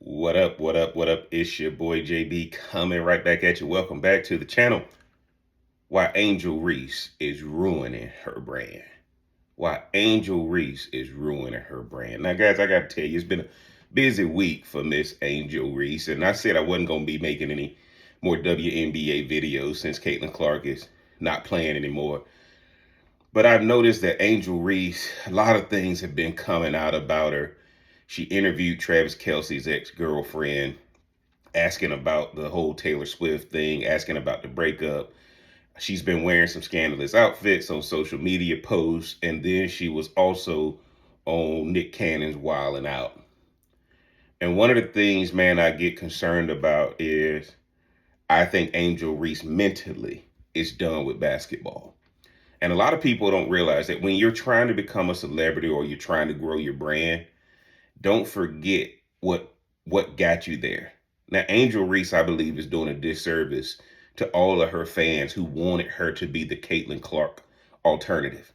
What up? What up? What up? It's your boy JB coming right back at you. Welcome back to the channel. Why Angel Reese is ruining her brand. Why Angel Reese is ruining her brand. Now, guys, I got to tell you, it's been a busy week for Miss Angel Reese. And I said I wasn't going to be making any more WNBA videos since Caitlin Clark is not playing anymore. But I've noticed that Angel Reese, a lot of things have been coming out about her. She interviewed Travis Kelce's ex-girlfriend, asking about the whole Taylor Swift thing, asking about the breakup. She's been wearing some scandalous outfits on social media posts, and then she was also on Nick Cannon's Wildin' Out. And one of the things, man, I get concerned about is I think Angel Reese mentally is done with basketball. And a lot of people don't realize that when you're trying to become a celebrity or you're trying to grow your brand, don't forget what got you there. Now, Angel Reese, I believe, is doing a disservice to all of her fans who wanted her to be the Caitlin Clark alternative.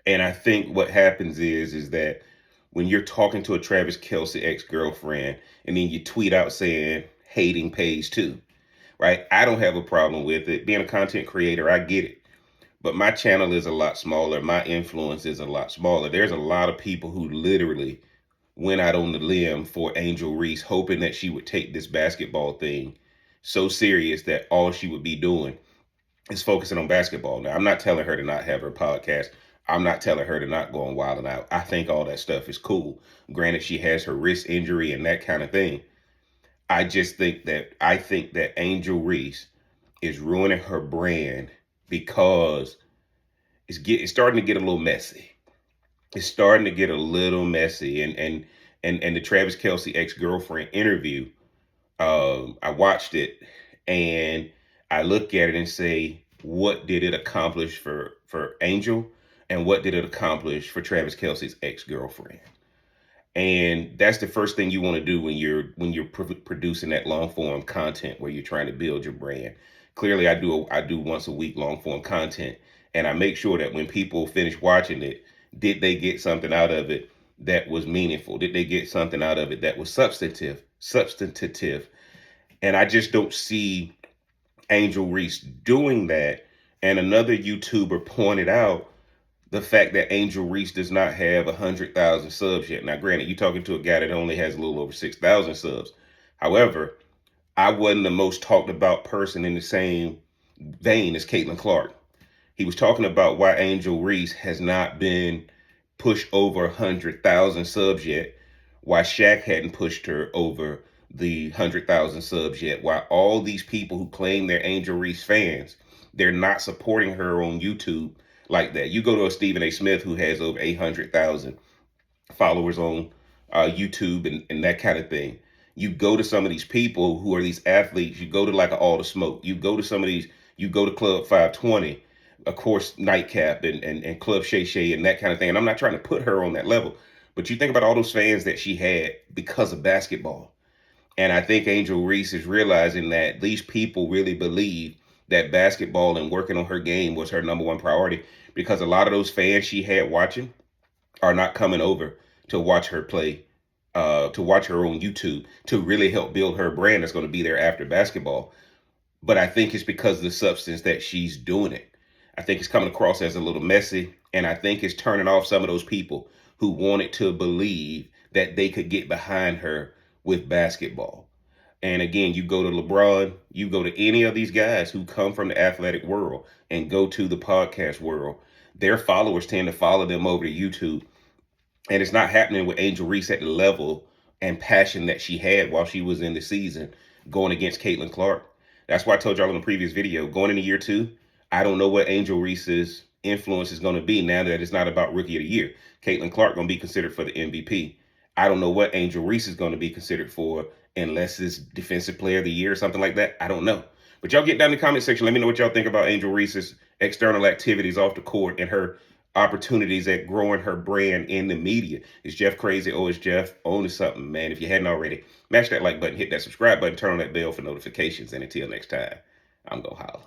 And I think what happens is that when you're talking to a Travis Kelce ex-girlfriend and then you tweet out saying hating pays too, right? I don't have a problem with it. Being a content creator, I get it. But my channel is a lot smaller. My influence is a lot smaller. There's a lot of people who literally went out on the limb for Angel Reese, hoping that she would take this basketball thing so serious that all she would be doing is focusing on basketball. Now, I'm not telling her to not have her podcast. I'm not telling her to not go on Wildin' Out. I think all that stuff is cool. Granted, she has her wrist injury and that kind of thing. I think that Angel Reese is ruining her brand because it's starting to get a little messy. It's starting to get a little messy. And the Travis Kelce ex-girlfriend interview, I watched it and I look at it and say, what did it accomplish for Angel? And what did it accomplish for Travis Kelce's ex-girlfriend? And that's the first thing you want to do when you're producing that long form content where you're trying to build your brand. Clearly, I do once a week long form content, and I make sure that when people finish watching it, did they get something out of it that was meaningful? Did they get something out of it that was substantive? And I just don't see Angel Reese doing that. And another YouTuber pointed out the fact that Angel Reese does not have 100,000 subs yet. Now, granted, you're talking to a guy that only has a little over 6,000 subs. However, I wasn't the most talked about person in the same vein as Caitlin Clark. He was talking about why Angel Reese has not been pushed over 100,000 subs yet, why Shaq hadn't pushed her over the 100,000 subs yet, why all these people who claim they're Angel Reese fans, they're not supporting her on YouTube like that. You go to a Stephen A. Smith who has over 800,000 followers on YouTube and that kind of thing. You go to some of these people who are these athletes, you go to like All the Smoke, you go to some of these, you go to Club 520, of course, Nightcap and Club Shay Shay and that kind of thing. And I'm not trying to put her on that level, but you think about all those fans that she had because of basketball. And I think Angel Reese is realizing that these people really believe that basketball and working on her game was her number one priority, because a lot of those fans she had watching are not coming over to watch her play, to watch her on YouTube, to really help build her brand that's going to be there after basketball. But I think it's because of the substance that she's doing it. I think it's coming across as a little messy, and I think it's turning off some of those people who wanted to believe that they could get behind her with basketball. And again, you go to LeBron, you go to any of these guys who come from the athletic world and go to the podcast world, their followers tend to follow them over to YouTube. And it's not happening with Angel Reese at the level and passion that she had while she was in the season going against Caitlin Clark. That's why I told y'all in the previous video, going into year 2, I don't know what Angel Reese's influence is going to be now that it's not about Rookie of the Year. Caitlin Clark going to be considered for the MVP. I don't know what Angel Reese is going to be considered for unless it's Defensive Player of the Year or something like that. I don't know. But y'all get down in the comment section. Let me know what y'all think about Angel Reese's external activities off the court and her opportunities at growing her brand in the media. Is Jeff crazy or is Jeff owning something, man? If you hadn't already, mash that like button, hit that subscribe button, turn on that bell for notifications. And until next time, I'm going to holla.